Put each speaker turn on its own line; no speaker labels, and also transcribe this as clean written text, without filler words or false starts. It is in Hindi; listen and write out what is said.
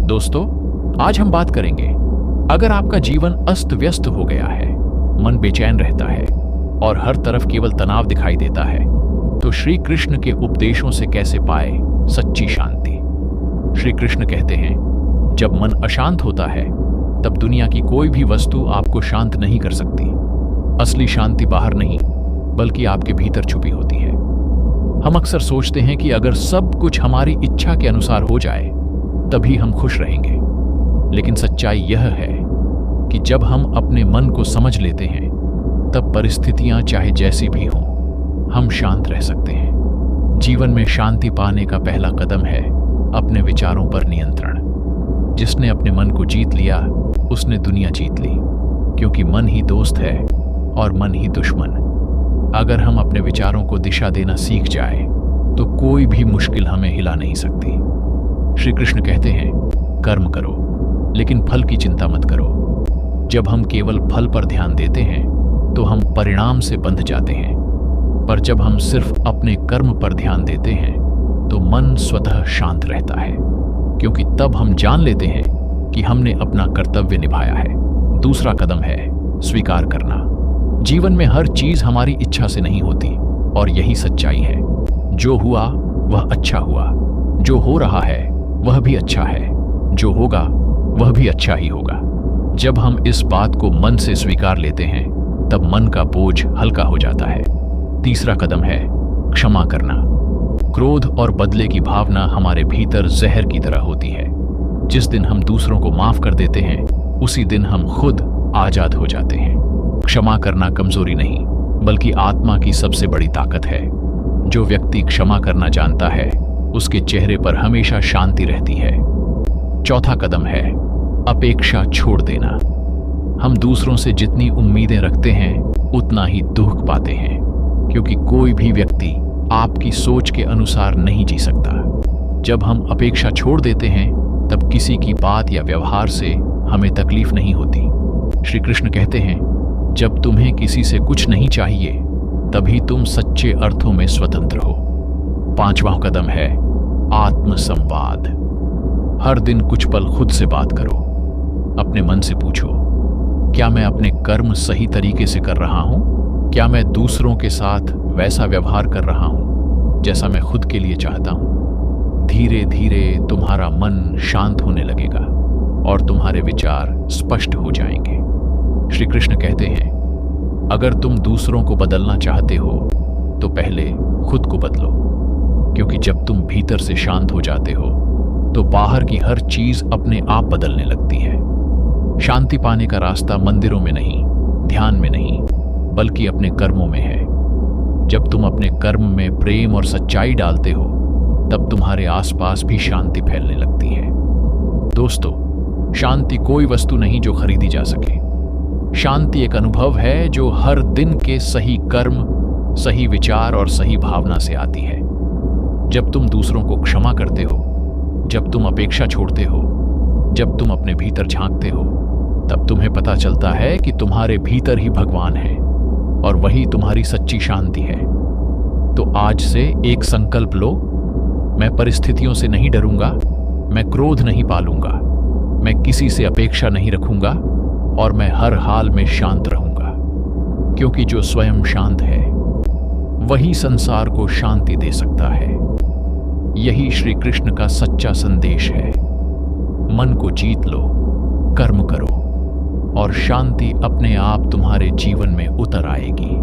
दोस्तों, आज हम बात करेंगे, अगर आपका जीवन अस्त व्यस्त हो गया है, मन बेचैन रहता है और हर तरफ केवल तनाव दिखाई देता है, तो श्री कृष्ण के उपदेशों से कैसे पाए सच्ची शांति। श्री कृष्ण कहते हैं, जब मन अशांत होता है तब दुनिया की कोई भी वस्तु आपको शांत नहीं कर सकती। असली शांति बाहर नहीं बल्कि आपके भीतर छुपी होती है। हम अक्सर सोचते हैं कि अगर सब कुछ हमारी इच्छा के अनुसार हो जाए तभी हम खुश रहेंगे, लेकिन सच्चाई यह है कि जब हम अपने मन को समझ लेते हैं तब परिस्थितियां चाहे जैसी भी हों, हम शांत रह सकते हैं। जीवन में शांति पाने का पहला कदम है अपने विचारों पर नियंत्रण। जिसने अपने मन को जीत लिया उसने दुनिया जीत ली, क्योंकि मन ही दोस्त है और मन ही दुश्मन। अगर हम अपने विचारों को दिशा देना सीख जाए तो कोई भी मुश्किल हमें हिला नहीं सकती। श्री कृष्ण कहते हैं, कर्म करो लेकिन फल की चिंता मत करो। जब हम केवल फल पर ध्यान देते हैं तो हम परिणाम से बंध जाते हैं, पर जब हम सिर्फ अपने कर्म पर ध्यान देते हैं तो मन स्वतः शांत रहता है, क्योंकि तब हम जान लेते हैं कि हमने अपना कर्तव्य निभाया है। दूसरा कदम है स्वीकार करना। जीवन में हर चीज हमारी इच्छा से नहीं होती और यही सच्चाई है। जो हुआ वह अच्छा हुआ, जो हो रहा है वह भी अच्छा है, जो होगा वह भी अच्छा ही होगा। जब हम इस बात को मन से स्वीकार लेते हैं तब मन का बोझ हल्का हो जाता है। तीसरा कदम है क्षमा करना। क्रोध और बदले की भावना हमारे भीतर जहर की तरह होती है। जिस दिन हम दूसरों को माफ कर देते हैं उसी दिन हम खुद आजाद हो जाते हैं। क्षमा करना कमजोरी नहीं बल्कि आत्मा की सबसे बड़ी ताकत है। जो व्यक्ति क्षमा करना जानता है उसके चेहरे पर हमेशा शांति रहती है। चौथा कदम है अपेक्षा छोड़ देना। हम दूसरों से जितनी उम्मीदें रखते हैं उतना ही दुख पाते हैं, क्योंकि कोई भी व्यक्ति आपकी सोच के अनुसार नहीं जी सकता। जब हम अपेक्षा छोड़ देते हैं तब किसी की बात या व्यवहार से हमें तकलीफ नहीं होती। श्री कृष्ण कहते हैं, जब तुम्हें किसी से कुछ नहीं चाहिए तभी तुम सच्चे अर्थों में स्वतंत्र हो। पांचवां कदम है आत्मसंवाद। हर दिन कुछ पल खुद से बात करो। अपने मन से पूछो, क्या मैं अपने कर्म सही तरीके से कर रहा हूं? क्या मैं दूसरों के साथ वैसा व्यवहार कर रहा हूं जैसा मैं खुद के लिए चाहता हूं? धीरे धीरे तुम्हारा मन शांत होने लगेगा और तुम्हारे विचार स्पष्ट हो जाएंगे। श्री कृष्ण कहते हैं, अगर तुम दूसरों को बदलना चाहते हो तो पहले खुद को बदलो, क्योंकि जब तुम भीतर से शांत हो जाते हो तो बाहर की हर चीज अपने आप बदलने लगती है। शांति पाने का रास्ता मंदिरों में नहीं, ध्यान में नहीं, बल्कि अपने कर्मों में है। जब तुम अपने कर्म में प्रेम और सच्चाई डालते हो तब तुम्हारे आसपास भी शांति फैलने लगती है। दोस्तों, शांति कोई वस्तु नहीं जो खरीदी जा सके। शांति एक अनुभव है जो हर दिन के सही कर्म, सही विचार और सही भावना से आती है। जब तुम दूसरों को क्षमा करते हो, जब तुम अपेक्षा छोड़ते हो, जब तुम अपने भीतर झांकते हो, तब तुम्हें पता चलता है कि तुम्हारे भीतर ही भगवान है और वही तुम्हारी सच्ची शांति है। तो आज से एक संकल्प लो, मैं परिस्थितियों से नहीं डरूंगा, मैं क्रोध नहीं पालूंगा, मैं किसी से अपेक्षा नहीं रखूंगा और मैं हर हाल में शांत रहूंगा, क्योंकि जो स्वयं शांत है वही संसार को शांति दे सकता है। यही श्री कृष्ण का सच्चा संदेश है। मन को जीत लो, कर्म करो और शांति अपने आप तुम्हारे जीवन में उतर आएगी।